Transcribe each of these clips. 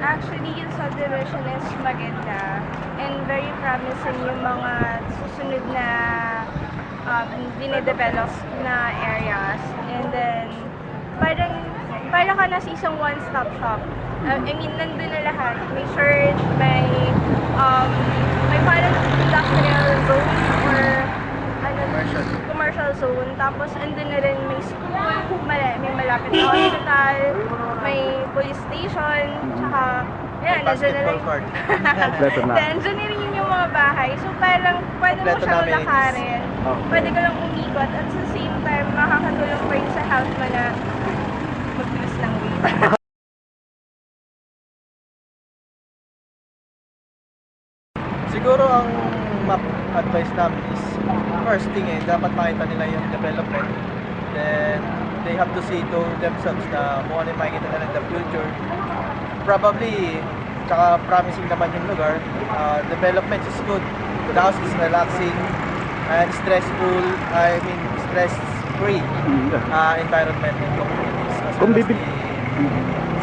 Actually, yung subdivision is maganda and very promising yung mga susunod na dinedevelop na areas. And then, parang ka na sa isang one-stop shop. I mean, nandun na lahat. May church, may parang industrial zone or commercial zone. Tapos, andun na rin may school, may malapit na hospital, may police station, tsaka, ayan, nandiyan na lang. Kompleto na. Nandiyan na rin yung mga bahay. So, parang pwede mo siyang lakarin. Okay. Pwede ka lang umikot at sa same time, makakatulong pa yun sa health mo na mag-lose ng weight. Siguro ang advice namin is, first thing dapat makita nila yung development. Then, they have to see to themselves na kung ano yung makikita nila in the future. Probably, tsaka promising naman yung lugar. Development is good. The house is relaxing and stress-free environment and communities as well as the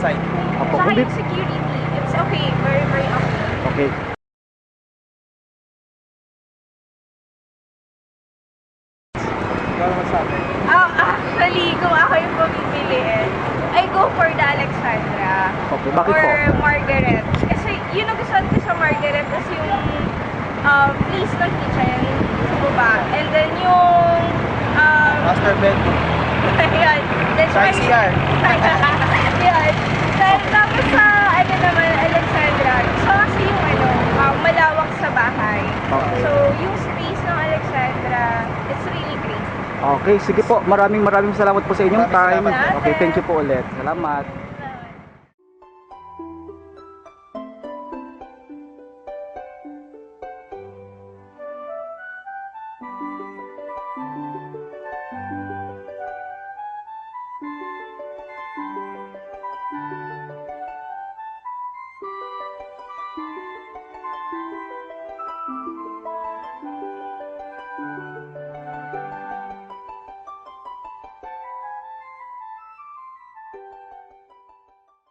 site. Tsaka yung security, it's okay, very, very okay. Okay. Ikaw naman sabi. Actually, kung ako yung pumipili I go for the Alexandra. Okay, bakit or po? Margaret. Kasi yun ang gusto ko sa Margaret is yung place ng kitchen sa baba. And then yung Master bedroom. yan. Then, Sa CR. yan. Then, tapos sa naman, Alexandra, gusto kasi yung malawak sa bahay. Okay. So, yung space ng Alexandra, it's really great. Okay, sige po. Maraming salamat po sa inyong Maraming time. salamat. Okay, thank you po ulit. Salamat.